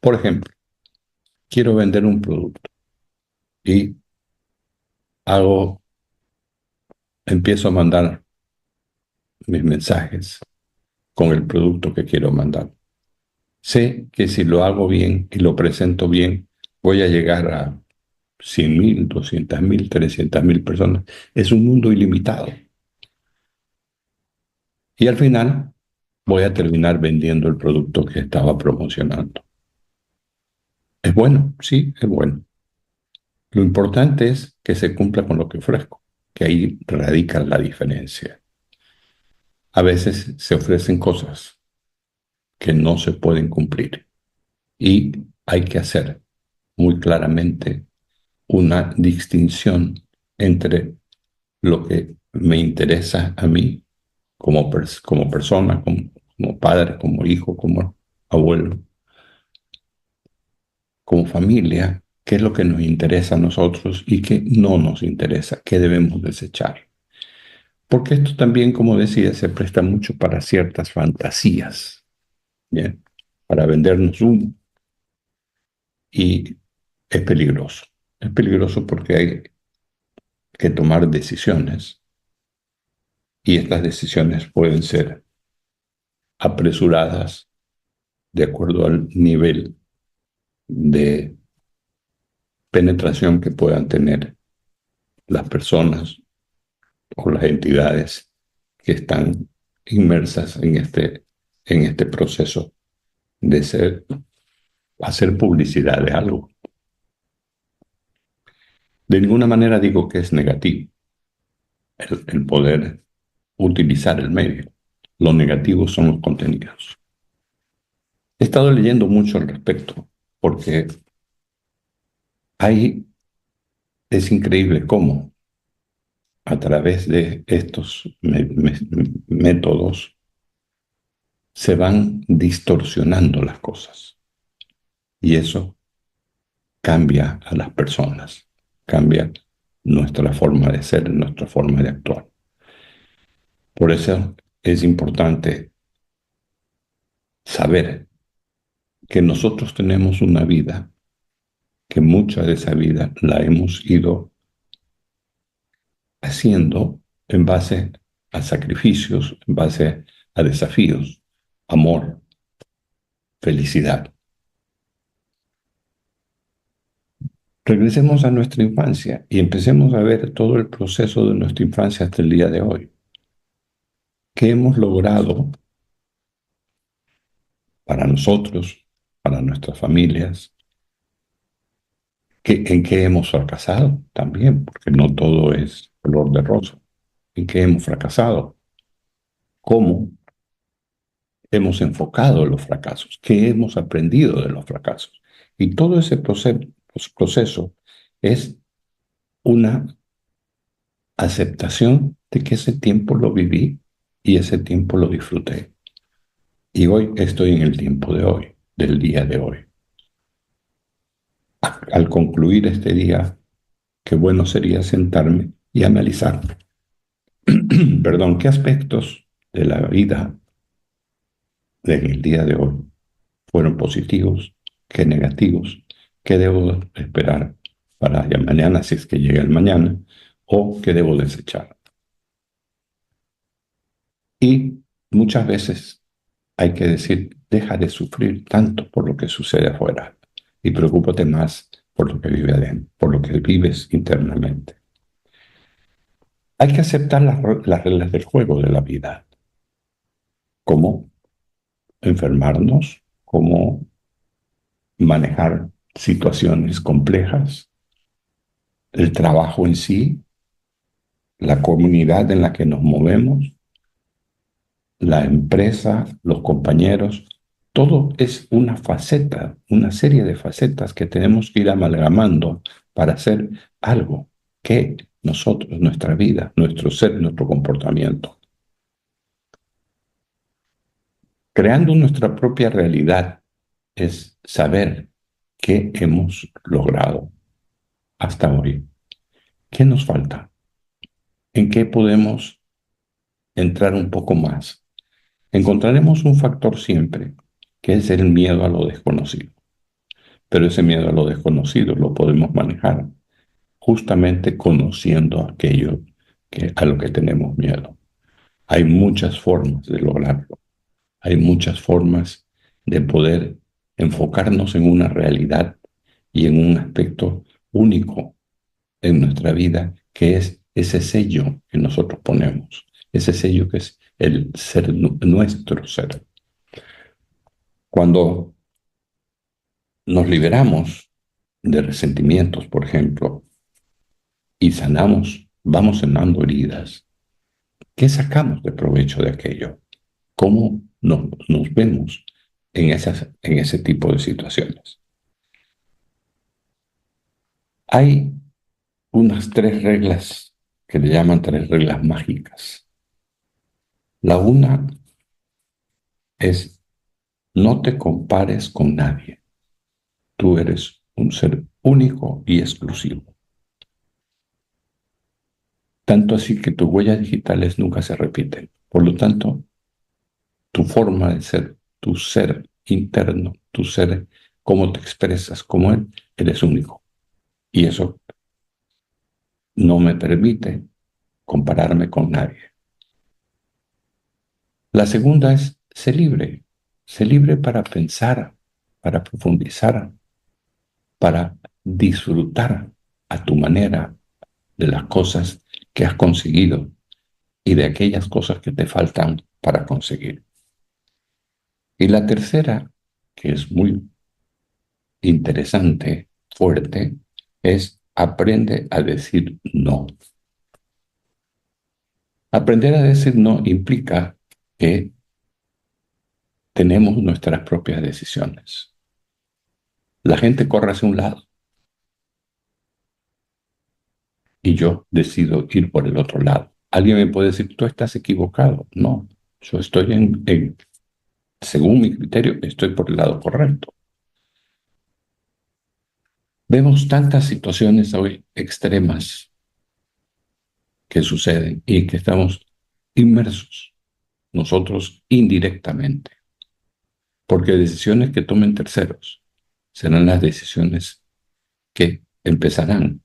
Por ejemplo, quiero vender un producto y hago, empiezo a mandar mis mensajes con el producto que quiero mandar. Sé que si lo hago bien y lo presento bien, voy a llegar a 100.000, 200.000, 300.000 personas. Es un mundo ilimitado. Y al final voy a terminar vendiendo el producto que estaba promocionando. ¿Es bueno? Sí, es bueno. Lo importante es que se cumpla con lo que ofrezco, que ahí radica la diferencia. A veces se ofrecen cosas que no se pueden cumplir y hay que hacer muy claramente una distinción entre lo que me interesa a mí como persona, como padre, como hijo, como abuelo, como familia, qué es lo que nos interesa a nosotros y qué no nos interesa, qué debemos desechar. Porque esto también, como decía, se presta mucho para ciertas fantasías, ¿bien? Para vendernos humo y es peligroso. Es peligroso porque hay que tomar decisiones y estas decisiones pueden ser apresuradas de acuerdo al nivel de penetración que puedan tener las personas o las entidades que están inmersas en este proceso de hacer publicidad de algo. De ninguna manera digo que es negativo el poder utilizar el medio. Lo negativo son los contenidos. He estado leyendo mucho al respecto porque es increíble cómo a través de estos métodos se van distorsionando las cosas y eso cambia a las personas, cambia nuestra forma de ser, nuestra forma de actuar. Por eso es importante saber que nosotros tenemos una vida, que mucha de esa vida la hemos ido haciendo en base a sacrificios, en base a desafíos, amor, felicidad. Regresemos a nuestra infancia y empecemos a ver todo el proceso de nuestra infancia hasta el día de hoy. ¿Qué hemos logrado para nosotros, para nuestras familias? ¿En qué hemos fracasado también? Porque no todo es color de rosa. ¿En qué hemos fracasado? ¿Cómo hemos enfocado los fracasos? ¿Qué hemos aprendido de los fracasos? Y todo ese proceso es una aceptación de que ese tiempo lo viví y ese tiempo lo disfruté. Y hoy estoy en el tiempo de hoy, del día de hoy. Al concluir este día, qué bueno sería sentarme y analizar, perdón, qué aspectos de la vida del día de hoy fueron positivos, qué negativos, qué debo esperar para ya mañana si es que llega el mañana o qué debo desechar. Y muchas veces hay que decir, deja de sufrir tanto por lo que sucede afuera y preocúpate más por lo que vive adentro, por lo que vives internamente. Hay que aceptar las reglas del juego de la vida, como enfermarnos, como manejar situaciones complejas, el trabajo en sí, la comunidad en la que nos movemos, la empresa, los compañeros, todo es una faceta, una serie de facetas que tenemos que ir amalgamando para hacer algo que nosotros, nuestra vida, nuestro ser, nuestro comportamiento. Creando nuestra propia realidad es saber qué hemos logrado hasta hoy, qué nos falta, en qué podemos entrar un poco más. Encontraremos un factor siempre, que es el miedo a lo desconocido. Pero ese miedo a lo desconocido lo podemos manejar justamente conociendo aquello a lo que tenemos miedo. Hay muchas formas de lograrlo. Hay muchas formas de poder enfocarnos en una realidad y en un aspecto único en nuestra vida, que es ese sello que nosotros ponemos, ese sello que es el ser, nuestro ser. Cuando nos liberamos de resentimientos, por ejemplo, y sanamos, vamos sanando heridas, ¿qué sacamos de provecho de aquello? ¿Cómo nos vemos en ese tipo de situaciones? Hay unas 3 reglas que le llaman 3 reglas mágicas. La una es: no te compares con nadie. Tú eres un ser único y exclusivo. Tanto así que tus huellas digitales nunca se repiten. Por lo tanto, tu forma de ser, tu ser interno, tu ser, cómo te expresas como él, eres único. Y eso no me permite compararme con nadie. La segunda es: sé libre para pensar, para profundizar, para disfrutar a tu manera de las cosas que has conseguido y de aquellas cosas que te faltan para conseguir. Y la tercera, que es muy interesante, fuerte, es: aprende a decir no. Aprender a decir no implica que tenemos nuestras propias decisiones. La gente corre hacia un lado y yo decido ir por el otro lado. Alguien me puede decir: tú estás equivocado. No, yo estoy según mi criterio, estoy por el lado correcto. Vemos tantas situaciones hoy extremas que suceden y que estamos inmersos nosotros indirectamente, porque decisiones que tomen terceros serán las decisiones que empezarán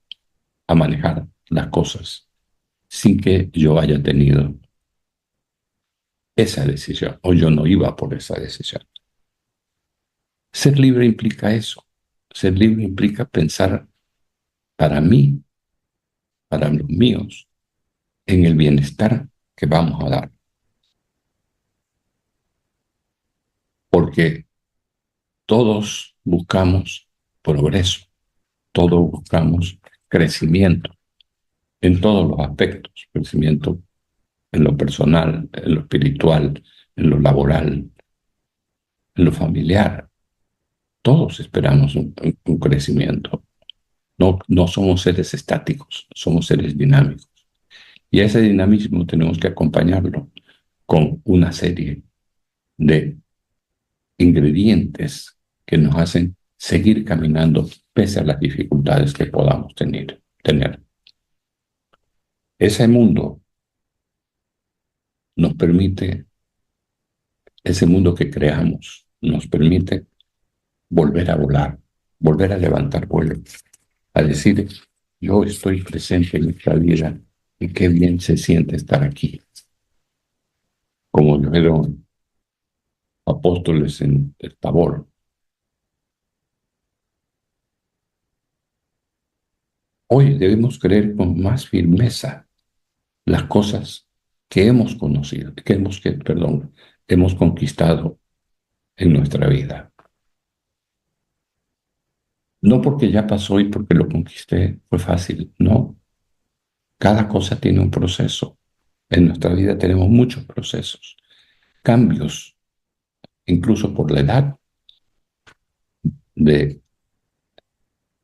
a manejar las cosas sin que yo haya tenido esa decisión o yo no iba por esa decisión. Ser libre implica eso. Ser libre implica pensar para mí, para los míos, en el bienestar que vamos a dar. Porque todos buscamos progreso, todos buscamos crecimiento en todos los aspectos, crecimiento en lo personal, en lo espiritual, en lo laboral, en lo familiar. Todos esperamos un crecimiento. No somos seres estáticos, somos seres dinámicos. Y a ese dinamismo tenemos que acompañarlo con una serie de ingredientes que nos hacen seguir caminando pese a las dificultades que podamos tener. Ese mundo nos permite, ese mundo que creamos, nos permite volver a volar, volver a levantar vuelo, a decir: yo estoy presente en esta vida y qué bien se siente estar aquí. Como dijeron apóstoles en el Tabor. Hoy debemos creer con más firmeza las cosas que hemos conocido, hemos conquistado en nuestra vida. No porque ya pasó y porque lo conquisté fue fácil, no. Cada cosa tiene un proceso. En nuestra vida tenemos muchos procesos, cambios, incluso por la edad de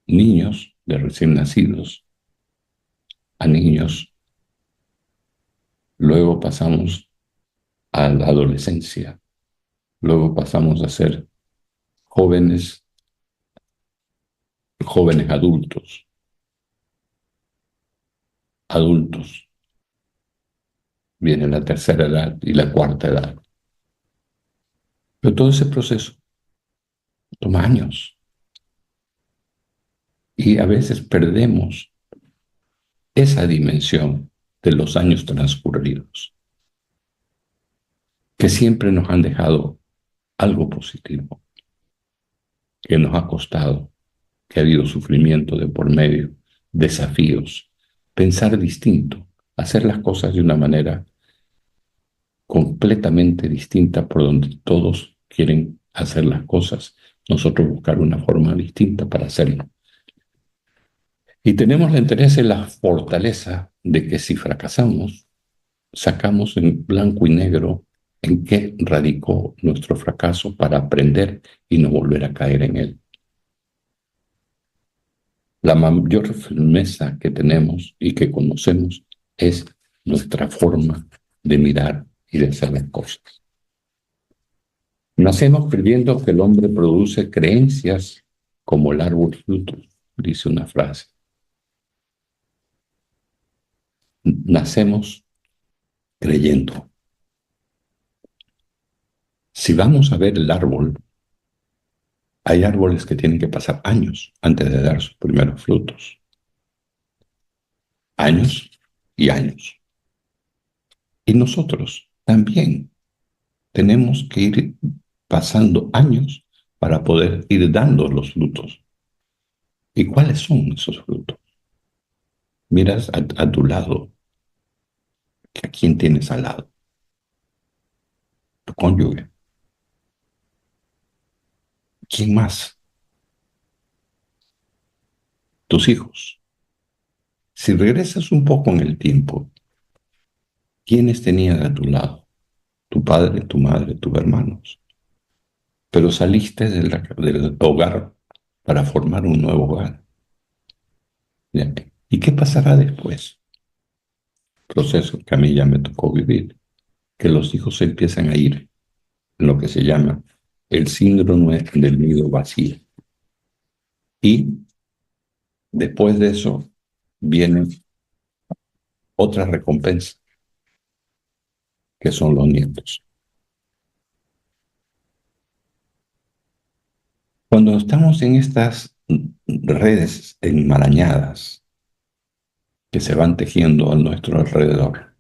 niños, de recién nacidos, a niños. Luego pasamos a la adolescencia, luego pasamos a ser jóvenes, jóvenes adultos, adultos. Viene la tercera edad y la cuarta edad. Pero todo ese proceso toma años. Y a veces perdemos esa dimensión de los años transcurridos, que siempre nos han dejado algo positivo, que nos ha costado, que ha habido sufrimiento de por medio, desafíos, pensar distinto, hacer las cosas de una manera completamente distinta por donde todos quieren hacer las cosas, nosotros buscar una forma distinta para hacerlo. Y tenemos la interés y la fortaleza de que si fracasamos, sacamos en blanco y negro en qué radicó nuestro fracaso para aprender y no volver a caer en él. La mayor firmeza que tenemos y que conocemos es nuestra forma de mirar y de hacer las cosas. Nacemos creyendo que el hombre produce creencias como el árbol fruto, dice una frase. Nacemos creyendo. Si vamos a ver el árbol, hay árboles que tienen que pasar años antes de dar sus primeros frutos. Años y años. Y nosotros también tenemos que ir pasando años para poder ir dando los frutos. ¿Y cuáles son esos frutos? Miras a tu lado, que a quién tienes al lado, tu cónyuge. ¿Quién más? Tus hijos. Si regresas un poco en el tiempo, ¿quiénes tenían a tu lado? Tu padre, tu madre, tus hermanos. Pero saliste del hogar para formar un nuevo hogar. ¿Ya? ¿Y qué pasará después? Proceso que a mí ya me tocó vivir, que los hijos se empiezan a ir en lo que se llama el síndrome del nido vacío. Y después de eso viene otra recompensa, que son los nietos. Cuando estamos en estas redes enmarañadas que se van tejiendo a nuestro alrededor,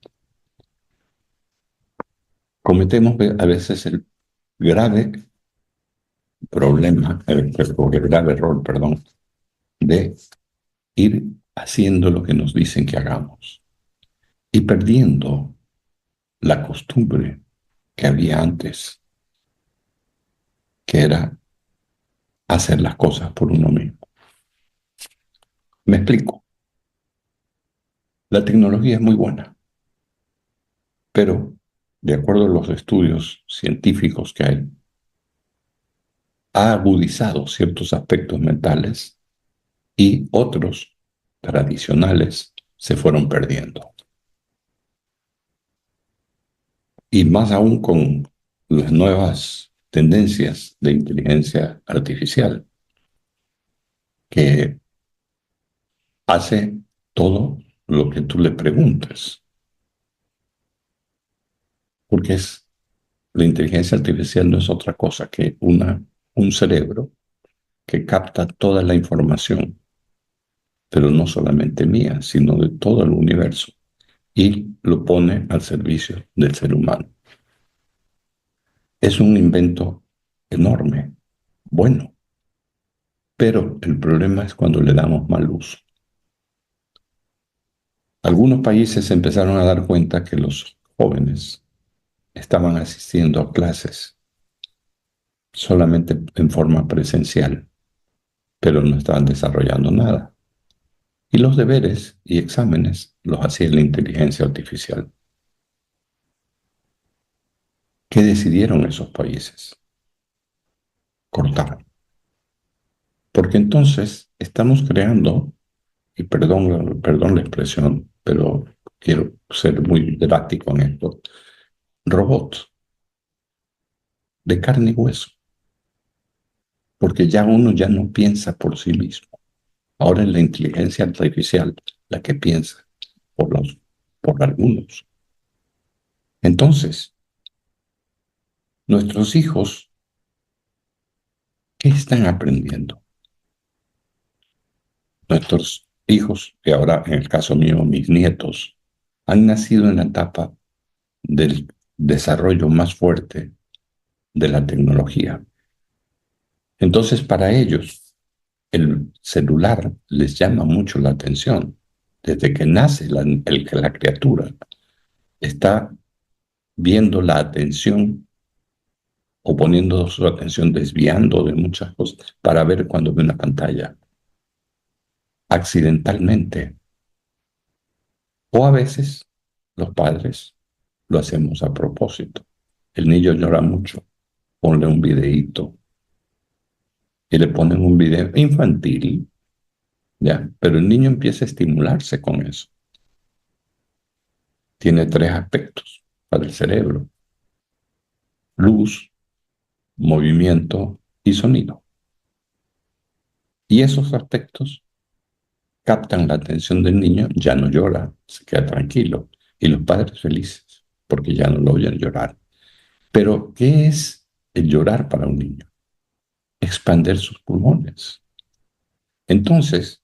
cometemos a veces el grave problema, o el grave error, perdón, de ir haciendo lo que nos dicen que hagamos y perdiendo la costumbre que había antes, que era hacer las cosas por uno mismo. Me explico. La tecnología es muy buena, pero de acuerdo a los estudios científicos que hay, ha agudizado ciertos aspectos mentales y otros tradicionales se fueron perdiendo. Y más aún con las nuevas tendencias de inteligencia artificial, que hace todo lo que tú le preguntes, porque la inteligencia artificial no es otra cosa que un cerebro que capta toda la información, pero no solamente mía, sino de todo el universo, y lo pone al servicio del ser humano. Es un invento enorme, bueno, pero el problema es cuando le damos mal uso. Algunos países empezaron a dar cuenta que los jóvenes estaban asistiendo a clases solamente en forma presencial, pero no estaban desarrollando nada. Y los deberes y exámenes los hacía la inteligencia artificial. ¿Qué decidieron esos países? Cortar. Porque entonces estamos creando, y perdón la expresión, pero quiero ser muy drástico en esto, robots de carne y hueso, porque ya uno ya no piensa por sí mismo. Ahora es la inteligencia artificial la que piensa por algunos. Entonces, nuestros hijos, ¿qué están aprendiendo? Nuestros hijos, y ahora en el caso mío, mis nietos, han nacido en la etapa del desarrollo más fuerte de la tecnología. Entonces, para ellos, el celular les llama mucho la atención. Desde que nace la criatura, está viendo la atención o poniendo su atención, desviando de muchas cosas para ver cuando ve una pantalla, accidentalmente. O a veces los padres lo hacemos a propósito. El niño llora mucho, ponle un videíto y le ponen un video infantil, ya, pero el niño empieza a estimularse con eso. Tiene tres aspectos para el cerebro: luz, movimiento y sonido. Y esos aspectos captan la atención del niño, ya no llora, se queda tranquilo. Y los padres felices, porque ya no lo oyen llorar. Pero, ¿qué es el llorar para un niño? Expander sus pulmones. Entonces,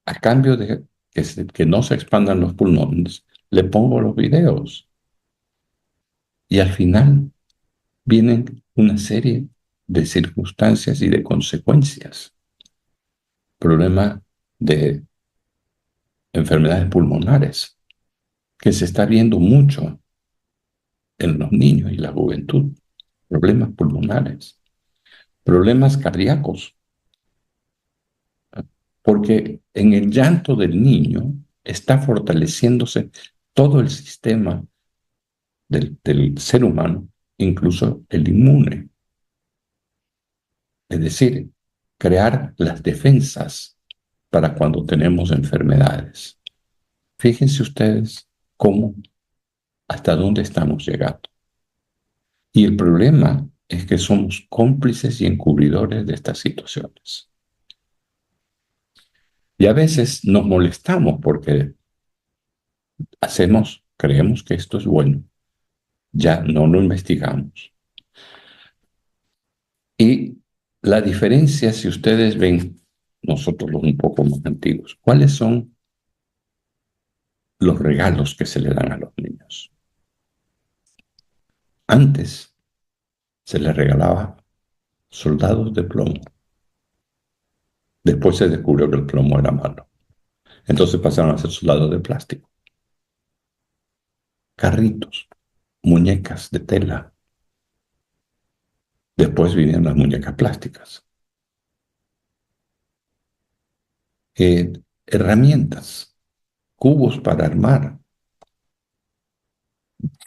a cambio de que no se expandan los pulmones, le pongo los videos. Y al final vienen una serie de circunstancias y de consecuencias. Problema de enfermedades pulmonares, que se está viendo mucho en los niños y la juventud. Problemas pulmonares, problemas cardíacos, porque en el llanto del niño está fortaleciéndose todo el sistema del ser humano, incluso el inmune. Es decir, crear las defensas para cuando tenemos enfermedades. Fíjense ustedes cómo, hasta dónde estamos llegando. Y el problema es que somos cómplices y encubridores de estas situaciones. Y a veces nos molestamos porque creemos que esto es bueno, ya no lo investigamos. Y la diferencia, si ustedes ven, nosotros los un poco más antiguos, ¿cuáles son los regalos que se le dan a los niños? Antes se les regalaba soldados de plomo. Después se descubrió que el plomo era malo. Entonces pasaron a ser soldados de plástico. Carritos, muñecas de tela. Después vinieron las muñecas plásticas. Herramientas, cubos para armar.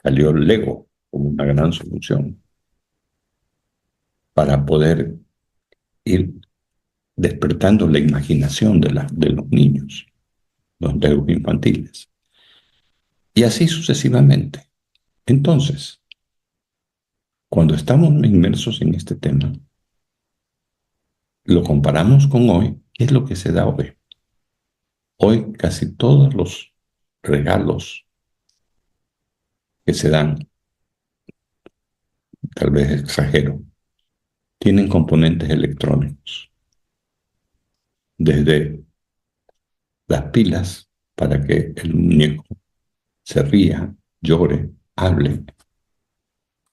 Salió el Lego como una gran solución para poder ir despertando la imaginación de los niños, los Legos infantiles. Y así sucesivamente. Entonces, cuando estamos inmersos en este tema, lo comparamos con hoy, ¿qué es lo que se da hoy? Hoy casi todos los regalos que se dan, tal vez exagero, tienen componentes electrónicos, desde las pilas para que el muñeco se ría, llore, hable,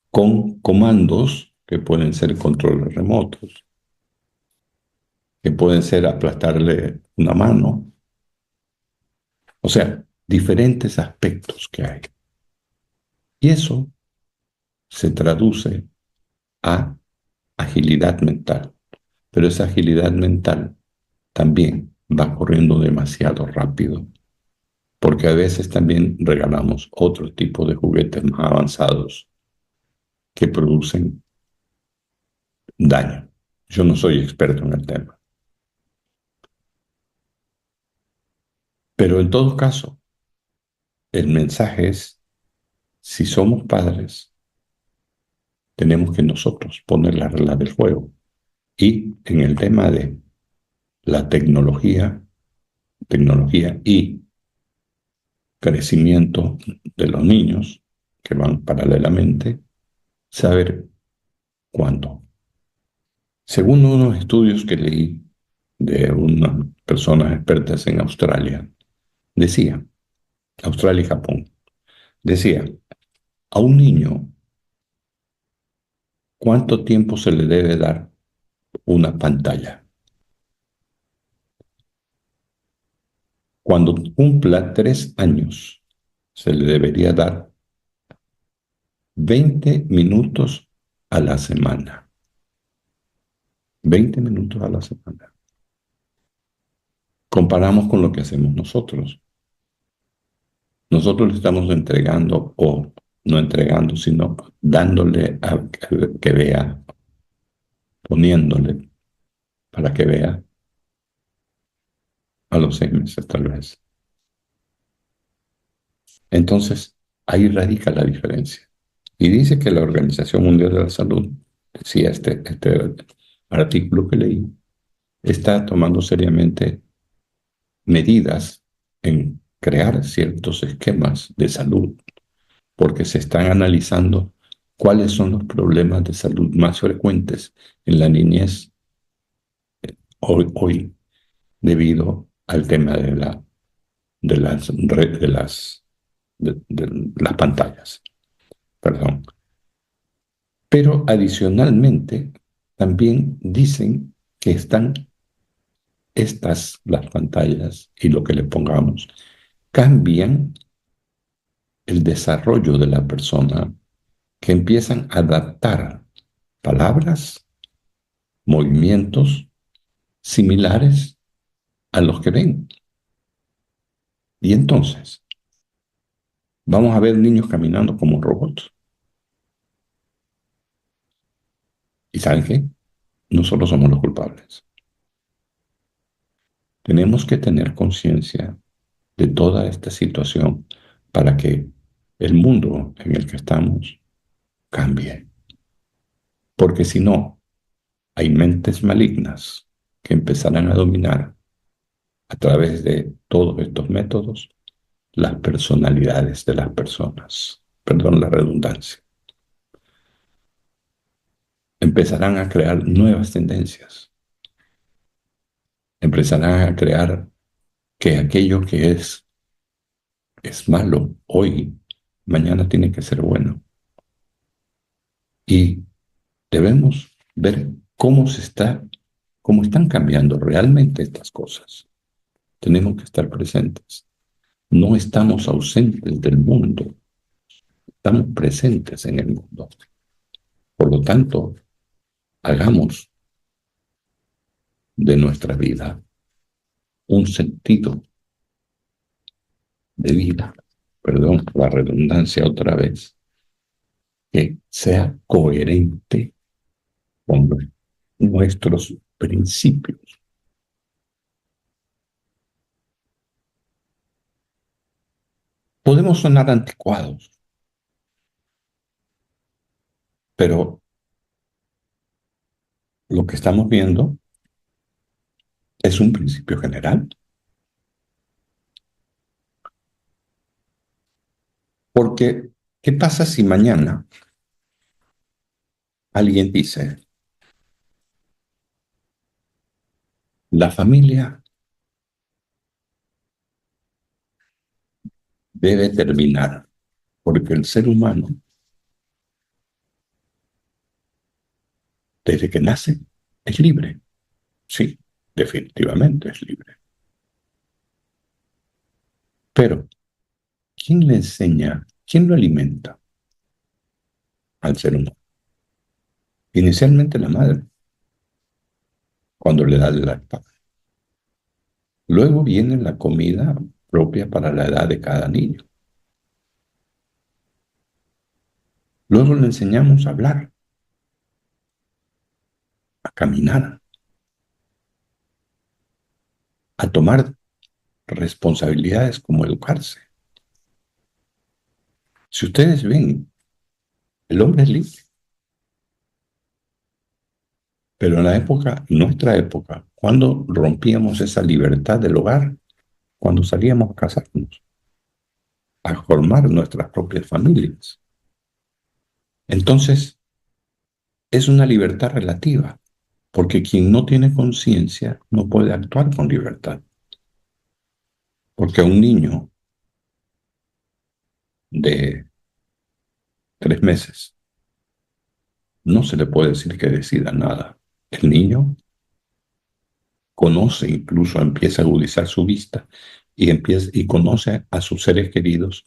con comandos que pueden ser controles remotos, que pueden ser aplastarle una mano, o sea, diferentes aspectos que hay. Y eso se traduce a agilidad mental, pero esa agilidad mental también va corriendo demasiado rápido, porque a veces también regalamos otro tipo de juguetes más avanzados que producen daño. Yo no soy experto en el tema, pero en todo caso, el mensaje es, si somos padres, tenemos que nosotros poner la regla del juego. Y en el tema de la tecnología y crecimiento de los niños, que van paralelamente, saber cuándo. Según unos estudios que leí de una personas expertas en Australia, decían, Australia y Japón, decían, a un niño, ¿cuánto tiempo se le debe dar una pantalla? Cuando cumpla 3 años, se le debería dar 20 minutos a la semana. 20 minutos a la semana. Comparamos con lo que hacemos nosotros. Nosotros le estamos entregando, o no entregando, sino dándole a que vea, poniéndole para que vea a los 6 meses tal vez. Entonces, ahí radica la diferencia. Y dice que la Organización Mundial de la Salud, decía este artículo que leí, está tomando seriamente medidas en crear ciertos esquemas de salud, porque se están analizando cuáles son los problemas de salud más frecuentes en la niñez hoy debido al tema de las pantallas. Perdón. Pero adicionalmente también dicen que las pantallas y lo que le pongamos, cambian el desarrollo de la persona, que empiezan a adaptar palabras, movimientos similares a los que ven. Y entonces, vamos a ver niños caminando como robots. ¿Y saben qué? Nosotros somos los culpables. Tenemos que tener conciencia de toda esta situación para que el mundo en el que estamos cambie. Porque si no, hay mentes malignas que empezarán a dominar a través de todos estos métodos las personalidades de las personas. Perdón la redundancia. Empezarán a crear nuevas tendencias. Empezarán a crear que aquello que es malo hoy, mañana tiene que ser bueno. Y debemos ver cómo están cambiando realmente estas cosas. Tenemos que estar presentes. No estamos ausentes del mundo, estamos presentes en el mundo. Por lo tanto, hagamos de nuestra vida un sentido de vida, perdón la redundancia otra vez, que sea coherente con nuestros principios. Podemos sonar anticuados, pero lo que estamos viendo es un principio general. Porque, ¿qué pasa si mañana alguien dice, la familia debe terminar porque el ser humano, desde que nace, es libre? Sí, definitivamente es libre. Pero, ¿quién le enseña, quién lo alimenta al ser humano? Inicialmente la madre, cuando le da el lactancia. Luego viene la comida propia para la edad de cada niño. Luego le enseñamos a hablar, a caminar, a tomar responsabilidades como educarse. Si ustedes ven, el hombre es libre. Pero en nuestra época, cuando rompíamos esa libertad del hogar, cuando salíamos a casarnos, a formar nuestras propias familias. Entonces, es una libertad relativa, Porque quien no tiene conciencia no puede actuar con libertad. Porque a un niño de 3 meses no se le puede decir que decida nada. El niño conoce, incluso empieza a agudizar su vista y conoce a sus seres queridos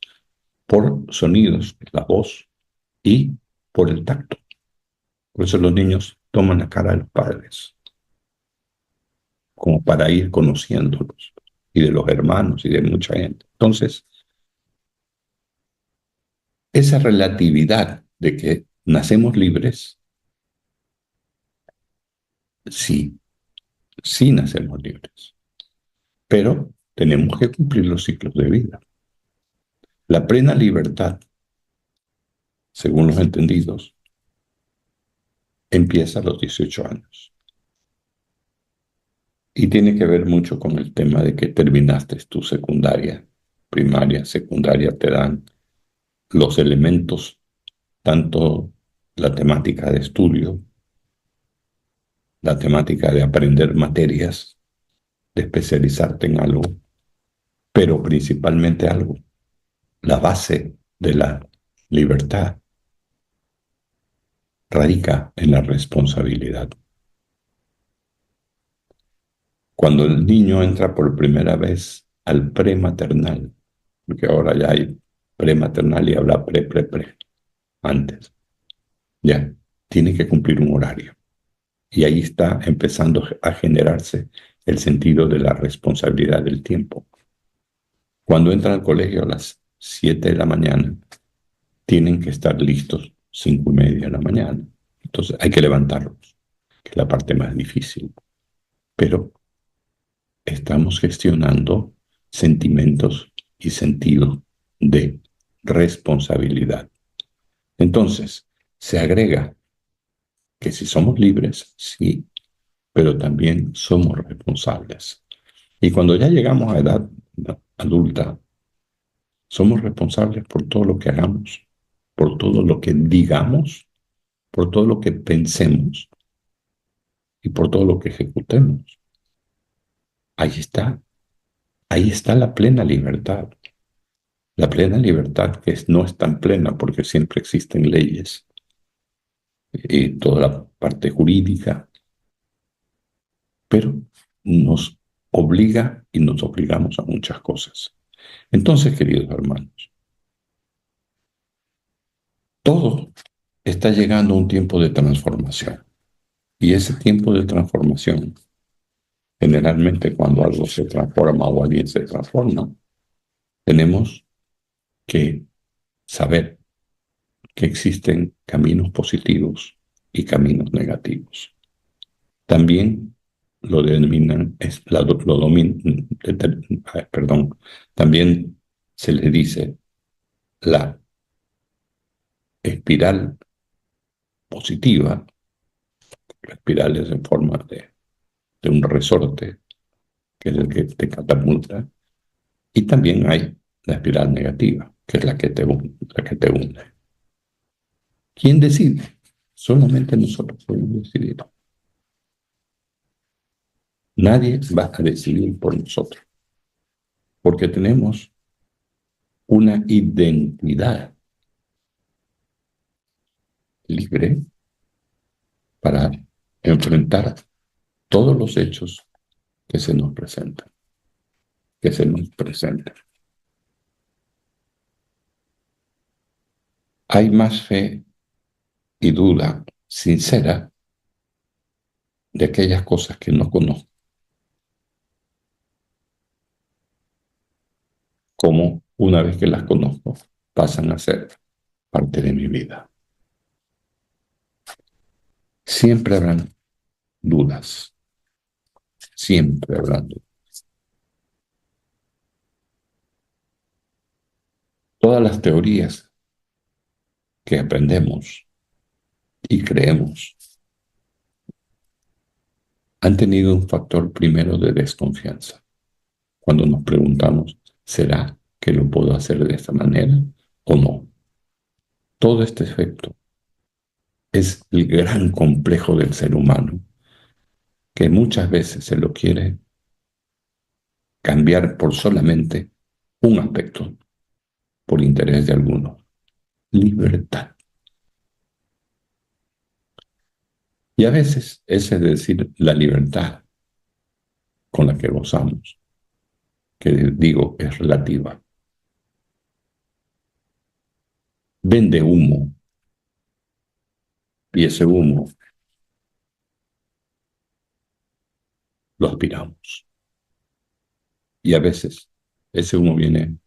por sonidos, la voz y por el tacto. Por eso los niños toman la cara de los padres, como para ir conociéndolos, y de los hermanos y de mucha gente. Entonces, esa relatividad de que nacemos libres, sí, sí nacemos libres, pero tenemos que cumplir los ciclos de vida. La plena libertad, según los entendidos, empieza a los 18 años. Y tiene que ver mucho con el tema de que terminaste tu secundaria, primaria, secundaria, te dan los elementos, tanto la temática de estudio, la temática de aprender materias, de especializarte en algo, pero principalmente algo, la base de la libertad radica en la responsabilidad. Cuando el niño entra por primera vez al prematernal, porque ahora ya hay prematernal y habla pre, antes, ya, tiene que cumplir un horario. Y ahí está empezando a generarse el sentido de la responsabilidad del tiempo. Cuando entran al colegio a las 7 de la mañana, tienen que estar listos 5:30 de la mañana. Entonces hay que levantarlos, que es la parte más difícil. Pero estamos gestionando sentimientos y sentido de responsabilidad. Entonces, se agrega que si somos libres, sí, pero también somos responsables. Y cuando ya llegamos a edad adulta, somos responsables por todo lo que hagamos, por todo lo que digamos, por todo lo que pensemos y por todo lo que ejecutemos. Ahí está, ahí está la plena libertad. La plena libertad no es tan plena porque siempre existen leyes y toda la parte jurídica, pero nos obliga y nos obligamos a muchas cosas. Entonces, queridos hermanos, todo está llegando a un tiempo de transformación. Y ese tiempo de transformación, generalmente cuando algo se transforma o alguien se transforma, tenemos que saber que existen caminos positivos y caminos negativos. También lo denominan, perdón, también se le dice la espiral positiva. La espiral es en forma de un resorte, que es el que te catapulta, y también hay la espiral negativa, que es la que te hunde. ¿Quién decide? Solamente nosotros podemos decidir. Nadie va a decidir por nosotros, porque tenemos una identidad libre para enfrentar todos los hechos que se nos presentan, que se nos presentan. Hay más fe y duda sincera de aquellas cosas que no conozco, como una vez que las conozco, pasan a ser parte de mi vida. Siempre habrán dudas, siempre habrán dudas. Todas las teorías que aprendemos y creemos han tenido un factor primero de desconfianza. Cuando nos preguntamos, ¿será que lo puedo hacer de esta manera o no? Todo este efecto es el gran complejo del ser humano que muchas veces se lo quiere cambiar por solamente un aspecto, por interés de alguno. Libertad. Y a veces ese es decir la libertad con la que gozamos, que digo es relativa. Vende humo y ese humo lo aspiramos. Y a veces ese humo viene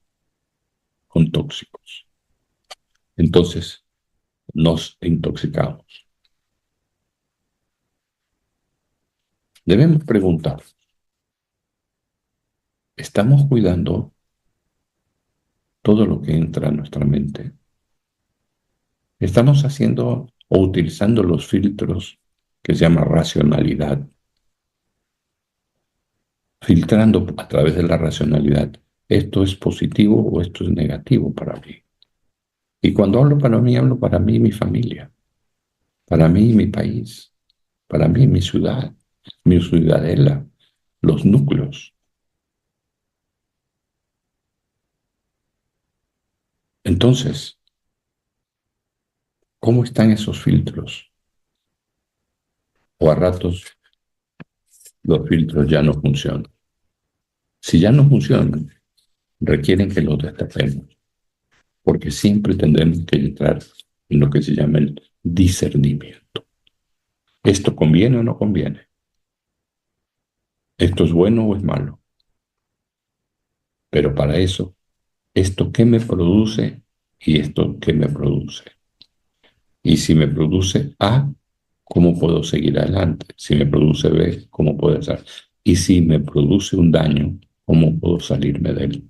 con tóxicos. Entonces nos intoxicamos. Debemos preguntar, ¿estamos cuidando todo lo que entra a nuestra mente? ¿Estamos haciendo o utilizando los filtros que se llama racionalidad, filtrando a través de la racionalidad, esto es positivo o esto es negativo para mí? Y cuando hablo para mí y mi familia, para mí y mi país, para mí y mi ciudadela, los núcleos. Entonces, ¿cómo están esos filtros? O a ratos los filtros ya no funcionan. Si ya no funcionan, requieren que los destapemos, porque siempre tendremos que entrar en lo que se llama el discernimiento. ¿Esto conviene o no conviene? ¿Esto es bueno o es malo? Pero para eso, ¿esto qué me produce y esto qué me produce? Y si me produce A, ¿cómo puedo seguir adelante? Si me produce B, ¿cómo puedo hacer? Y si me produce un daño, ¿cómo puedo salirme de él?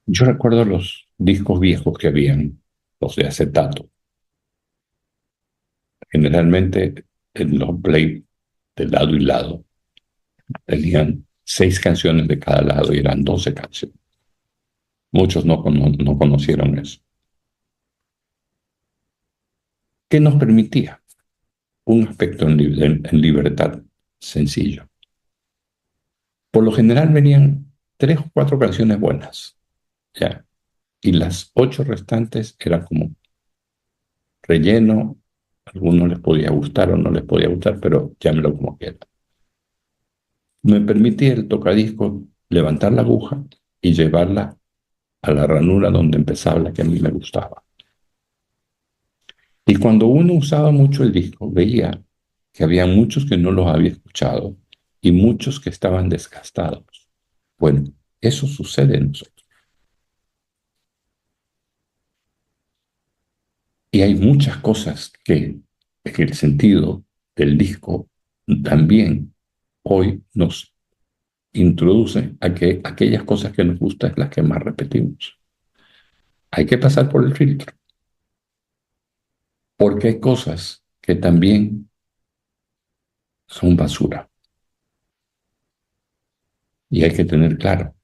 Yo recuerdo los discos viejos que habían, los de acetato. Generalmente en los play de lado y lado tenían 6 canciones de cada lado y eran 12 canciones. Muchos no conocieron eso. ¿Qué nos permitía? Un aspecto en libertad sencillo. Por lo general venían 3 o 4 canciones buenas, ya, y las 8 restantes eran como relleno. A algunos les podía gustar o no les podía gustar, pero llámelo como quiera. Me permitía el tocadisco levantar la aguja y llevarla a la ranura donde empezaba la que a mí me gustaba. Y cuando uno usaba mucho el disco, veía que había muchos que no los había escuchado y muchos que estaban desgastados. Bueno, eso sucede en nosotros. Y hay muchas cosas que en el sentido del disco también hoy nos introducen a que aquellas cosas que nos gustan es las que más repetimos. Hay que pasar por el filtro, porque hay cosas que también son basura. Y hay que tener claro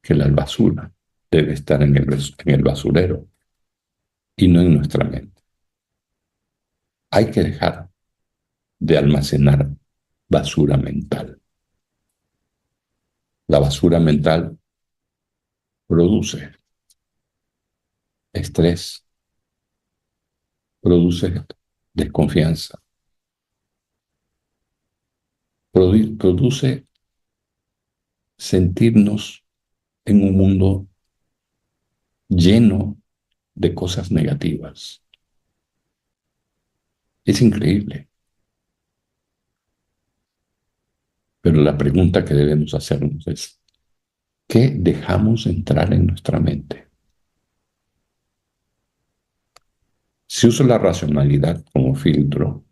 que la basura debe estar en el basurero y no en nuestra mente. Hay que dejar de almacenar basura mental. La basura mental produce estrés, produce desconfianza, produce sentirnos en un mundo lleno de cosas negativas. Es increíble, pero la pregunta que debemos hacernos es, ¿qué dejamos entrar en nuestra mente? Si uso la racionalidad como filtro,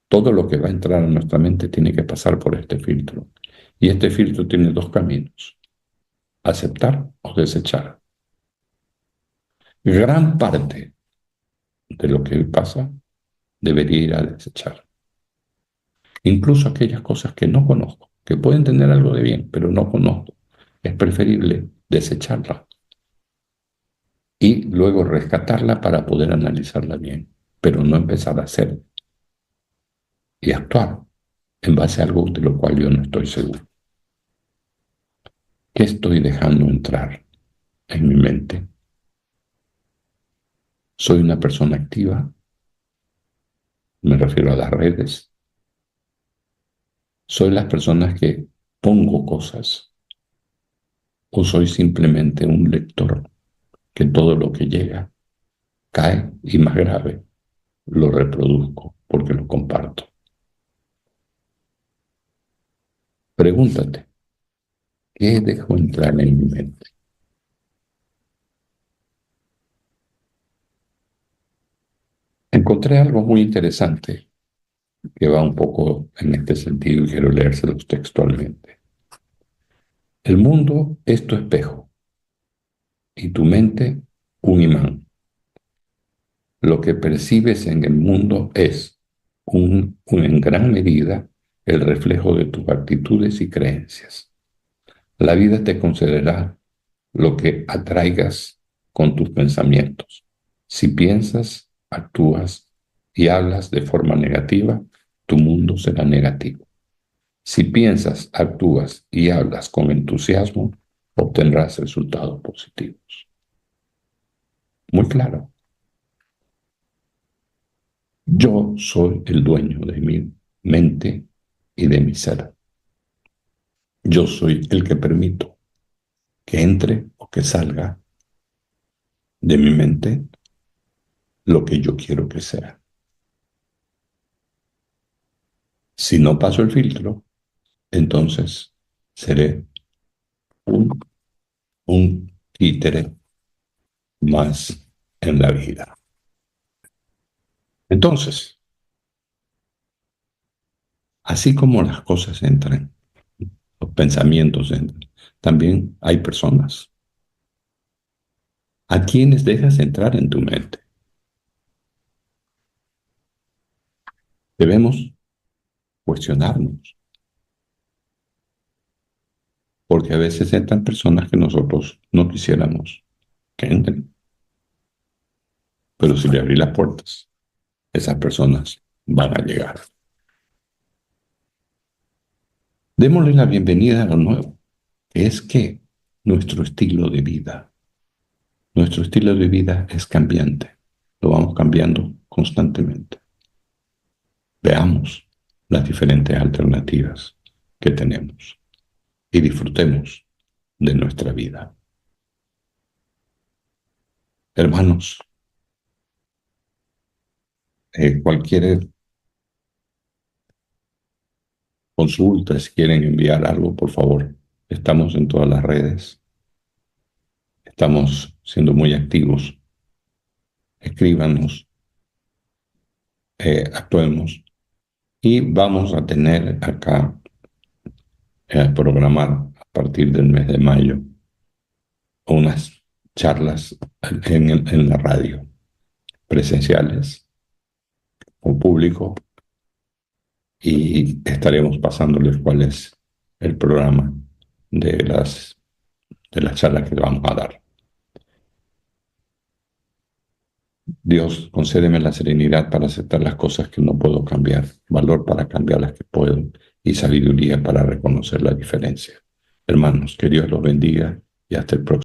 todo lo que va a entrar a nuestra mente tiene que pasar por este filtro. Y este filtro tiene 2 caminos: aceptar o desechar. Gran parte de lo que pasa debería ir a desechar. Incluso aquellas cosas que no conozco, que pueden tener algo de bien, pero no conozco. Es preferible desecharlas y luego rescatarla para poder analizarla bien, pero no empezar a hacer y actuar en base a algo de lo cual yo no estoy seguro. ¿Qué estoy dejando entrar en mi mente? ¿Soy una persona activa? Me refiero a las redes. ¿Soy las personas que pongo cosas? ¿O soy simplemente un lector que todo lo que llega cae y más grave, lo reproduzco porque lo comparto? Pregúntate, ¿qué dejo entrar en mi mente? Encontré algo muy interesante que va un poco en este sentido y quiero leérselos textualmente. El mundo es tu espejo y tu mente un imán. Lo que percibes en el mundo es, en gran medida, el reflejo de tus actitudes y creencias. La vida te concederá lo que atraigas con tus pensamientos. Si piensas, actúas y hablas de forma negativa, tu mundo será negativo. Si piensas, actúas y hablas con entusiasmo, obtendrás resultados positivos. Muy claro. Yo soy el dueño de mi mente y de mi ser. Yo soy el que permito que entre o que salga de mi mente lo que yo quiero que sea. Si no paso el filtro, entonces seré un, un títere más en la vida. Entonces, así como las cosas entran, los pensamientos entran, también hay personas a quienes dejas entrar en tu mente. Debemos cuestionarnos, porque a veces entran personas que nosotros no quisiéramos que entren, pero si le abrí las puertas, esas personas van a llegar. Démosle la bienvenida a lo nuevo, que es que nuestro estilo de vida. Nuestro estilo de vida es cambiante, lo vamos cambiando constantemente. Veamos las diferentes alternativas que tenemos y disfrutemos de nuestra vida. Hermanos, cualquier consulta, si quieren enviar algo, por favor, estamos en todas las redes, estamos siendo muy activos. Escríbanos, actuemos y vamos a tener acá, programar a partir del mes de mayo unas charlas en la radio, presenciales con público, y estaremos pasándoles cuál es el programa de las charlas que vamos a dar. Dios, concédeme la serenidad para aceptar las cosas que no puedo cambiar, valor para cambiar las que puedo y sabiduría para reconocer la diferencia. Hermanos, que Dios los bendiga y hasta el próximo.